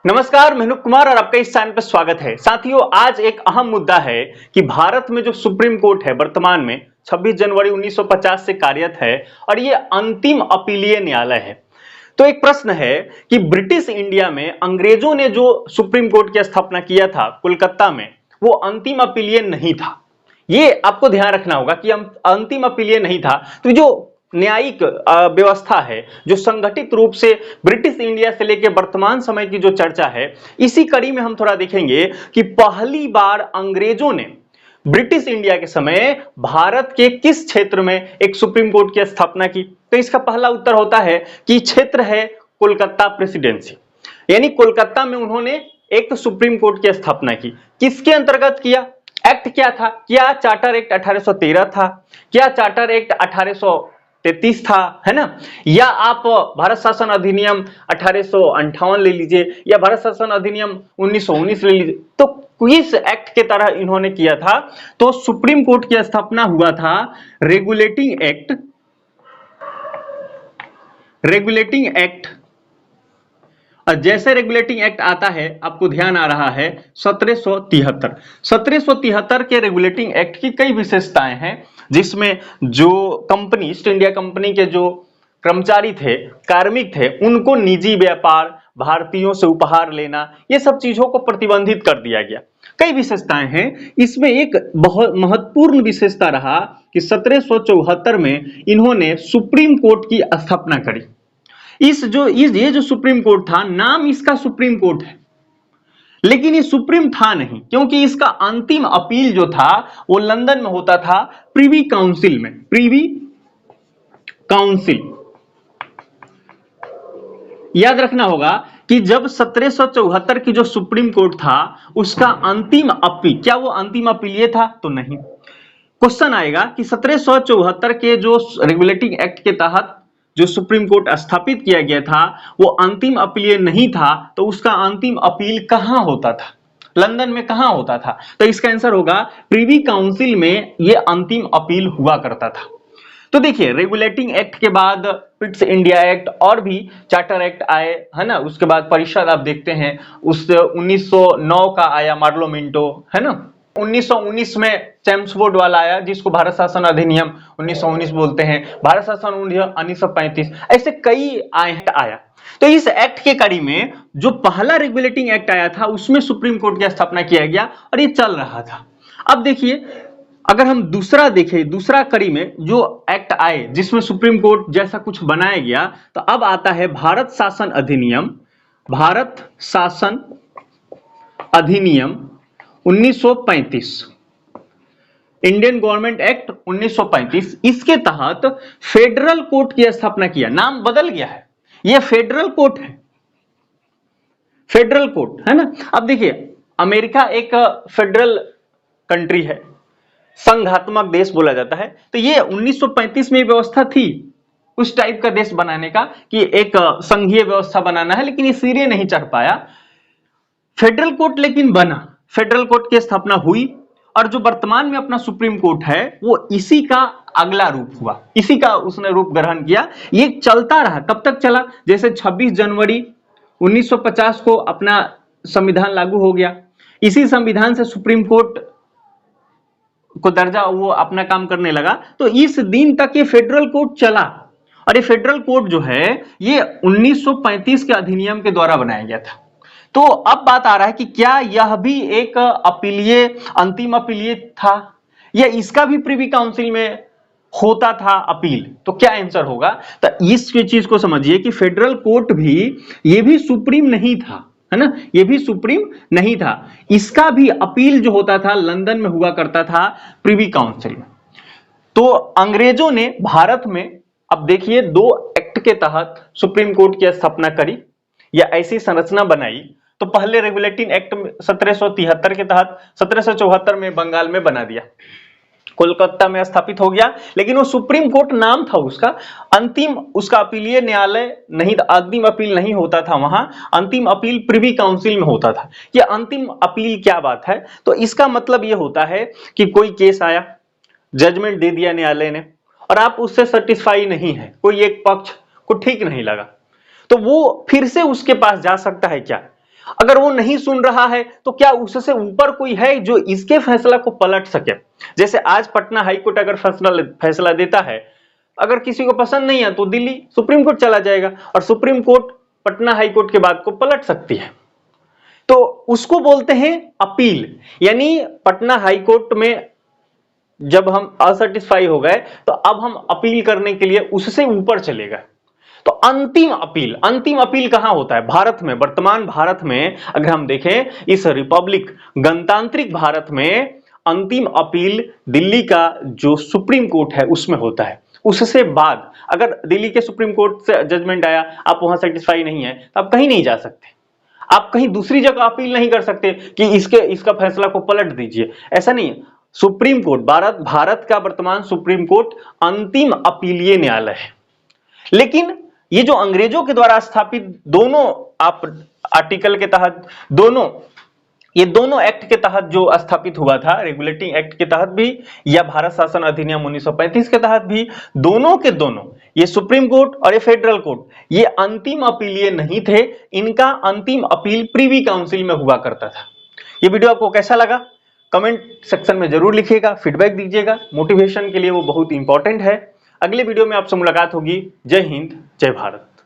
नमस्कार, मैं अनुप कुमार और आपका इस चैनल पर स्वागत है। साथियों, आज एक अहम मुद्दा है कि भारत में जो सुप्रीम कोर्ट है वर्तमान में 26 जनवरी 1950 से कार्यरत है और ये अंतिम अपीलीय न्यायालय है। तो एक प्रश्न है कि ब्रिटिश इंडिया में अंग्रेजों ने जो सुप्रीम कोर्ट की स्थापना किया था कोलकाता में, वो अंतिम अपीलीय नहीं था। ये आपको ध्यान रखना होगा कि अंतिम अपीलीय नहीं था। तो जो न्यायिक व्यवस्था है, जो संगठित रूप से ब्रिटिश इंडिया से लेकर वर्तमान समय की जो चर्चा है, इसी कड़ी में हम थोड़ा देखेंगे कि पहली बार अंग्रेजों ने ब्रिटिश इंडिया के समय भारत के किस क्षेत्र में एक सुप्रीम कोर्ट की स्थापना की। तो इसका पहला उत्तर होता है कि क्षेत्र है कोलकाता प्रेसिडेंसी, यानी कोलकाता में उन्होंने एक सुप्रीम कोर्ट की स्थापना की। किसके अंतर्गत किया? एक्ट क्या था? क्या चार्टर एक्ट 1813 था? क्या चार्टर एक्ट 1833 था, है ना? या आप भारत शासन अधिनियम 1858 ले लीजिए, या भारत शासन अधिनियम 1919 ले लीजिए। तो किस एक्ट के तरह इन्होंने किया था? तो सुप्रीम कोर्ट की स्थापना हुआ था रेगुलेटिंग एक्ट। और जैसे रेगुलेटिंग एक्ट आता है, आपको ध्यान आ रहा है 1773 के रेगुलेटिंग एक्ट की कई विशेषताएं हैं, जिसमें जो कंपनी ईस्ट इंडिया कंपनी के जो कर्मचारी थे, कार्मिक थे, उनको निजी व्यापार, भारतीयों से उपहार लेना, ये सब चीजों को प्रतिबंधित कर दिया गया। कई विशेषताएं हैं। इसमें एक बहुत महत्वपूर्ण विशेषता रहा कि 1774 में इन्होंने सुप्रीम कोर्ट की स्थापना करी। ये जो सुप्रीम कोर्ट था, नाम इसका सुप्रीम कोर्ट है, लेकिन ये सुप्रीम था नहीं, क्योंकि इसका अंतिम अपील जो था वो लंदन में होता था, प्रिवी काउंसिल में। प्रिवी काउंसिल, याद रखना होगा कि जब 1774 की जो सुप्रीम कोर्ट था, उसका अंतिम अपील, क्या वो अंतिम अपील था? तो नहीं। क्वेश्चन आएगा कि 1774 के जो रेगुलेटिंग एक्ट के तहत जो सुप्रीम कोर्ट स्थापित किया गया था, वो अंतिम अपील नहीं था, तो उसका अंतिम अपील कहां होता था? लंदन में कहां होता था? तो इसका आंसर होगा प्रिवी काउंसिल में यह अंतिम अपील हुआ करता था। तो देखिए, रेगुलेटिंग एक्ट के बाद ब्रिटिश इंडिया एक्ट और भी चार्टर एक्ट आए, है ना? उसके बाद परिषद आप देखते हैं, उस 1909 का आया मार्लो मिंटो, है ना? 1919 में चैम्सफोर्ड वाला आया, जिसको भारत शासन अधिनियम 1919 बोलते हैं, भारत शासन 1935, ऐसे कई एक्ट आया। तो इस एक्ट के कड़ी में जो पहला रेगुलेटिंग एक्ट आया था, उसमें सुप्रीम कोर्ट की स्थापना किया गया और ये चल रहा था। अब देखिए, अगर हम दूसरा देखें, दूसरा कड़ी में जो एक्ट आए जिसमें सुप्रीम कोर्ट जैसा कुछ बनाया गया, तो अब आता है भारत शासन अधिनियम 1935, इंडियन गवर्नमेंट एक्ट 1935। इसके तहत फेडरल कोर्ट की स्थापना किया। नाम बदल गया है, यह फेडरल कोर्ट है, फेडरल कोर्ट, है ना? अब देखिए, अमेरिका एक फेडरल कंट्री है, संघात्मक देश बोला जाता है। तो ये 1935 में व्यवस्था थी उस टाइप का देश बनाने का कि एक संघीय व्यवस्था बनाना है, लेकिन ये सीधे नहीं चढ़ पाया। फेडरल कोर्ट लेकिन बना, फेडरल कोर्ट की स्थापना हुई, और जो वर्तमान में अपना सुप्रीम कोर्ट है, वो इसी का अगला रूप हुआ, इसी का उसने रूप ग्रहण किया। ये चलता रहा। कब तक चला? जैसे 26 जनवरी 1950 को अपना संविधान लागू हो गया, इसी संविधान से सुप्रीम कोर्ट को दर्जा वो अपना काम करने लगा। तो इस दिन तक ये फेडरल कोर्ट चला, और ये फेडरल कोर्ट जो है, ये 1935 के अधिनियम के द्वारा बनाया गया था। तो अब बात आ रहा है कि क्या यह भी एक अपीलीय, अंतिम अपीलीय था, या इसका भी प्रिवी काउंसिल में होता था अपील? तो क्या आंसर होगा? तो इस चीज को समझिए कि फेडरल कोर्ट भी, ये भी सुप्रीम नहीं था, है ना? ये भी सुप्रीम नहीं था। इसका भी अपील जो होता था लंदन में हुआ करता था, प्रिवी काउंसिल में। तो अंग्रेजों ने भारत में, अब देखिए, दो एक्ट के तहत सुप्रीम कोर्ट की स्थापना करी या ऐसी संरचना बनाई। तो पहले रेगुलेटिंग एक्ट 1773 के तहत 1774 में बंगाल में बना दिया, कोलकाता में स्थापित हो गया, लेकिन वो सुप्रीम कोर्ट नाम था उसका। अंतिम उसका अपीलीय न्यायालय नहीं, अंतिम अपील नहीं होता था वहां, अंतिम अपील प्रिवी काउंसिल में होता था। ये अंतिम अपील क्या बात है? तो इसका मतलब ये होता है कि कोई केस आया, जजमेंट दे दिया न्यायालय ने, और आप उससे सेटिस्फाई नहीं है, कोई एक पक्ष को ठीक नहीं लगा, तो वो फिर से उसके पास जा सकता है क्या? अगर वो नहीं सुन रहा है तो क्या उससे ऊपर कोई है जो इसके फैसला को पलट सके? जैसे आज पटना हाईकोर्ट अगर फैसला देता है, अगर किसी को पसंद नहीं है तो दिल्ली सुप्रीम कोर्ट चला जाएगा और सुप्रीम कोर्ट पटना हाईकोर्ट के बात को पलट सकती है। तो उसको बोलते हैं अपील। यानी पटना हाईकोर्ट में जब हम असैटिस्फाई हो गए तो अब हम अपील करने के लिए उससे ऊपर चले गए। तो अंतिम अपील कहां होता है? भारत में, वर्तमान भारत में अगर हम देखें, इस रिपब्लिक गणतांत्रिक भारत में अंतिम अपील दिल्ली का जो सुप्रीम कोर्ट है उसमें होता है। उससे बाद अगर दिल्ली के सुप्रीम कोर्ट से जजमेंट आया, आप वहां सेटिस्फाई नहीं है, तो आप कहीं नहीं जा सकते, आप कहीं दूसरी जगह अपील नहीं कर सकते कि इसका फैसला को पलट दीजिए, ऐसा नहीं है। सुप्रीम कोर्ट, भारत का वर्तमान सुप्रीम कोर्ट अंतिम अपीलीय न्यायालय है। लेकिन ये जो अंग्रेजों के द्वारा स्थापित दोनों आप आर्टिकल के तहत, ये दोनों एक्ट के तहत जो स्थापित हुआ था, रेगुलेटिंग एक्ट के तहत भी या भारत शासन अधिनियम 1935 के तहत भी, दोनों के दोनों, ये सुप्रीम कोर्ट और ये फेडरल कोर्ट, ये अंतिम अपीलीय नहीं थे। इनका अंतिम अपील प्रीवी काउंसिल में हुआ करता था। ये वीडियो आपको कैसा लगा कमेंट सेक्शन में जरूर लिखिएगा, फीडबैक दीजिएगा, मोटिवेशन के लिए वो बहुत इंपॉर्टेंट है। अगले वीडियो में आपसे मुलाकात होगी। जय हिंद, जय भारत।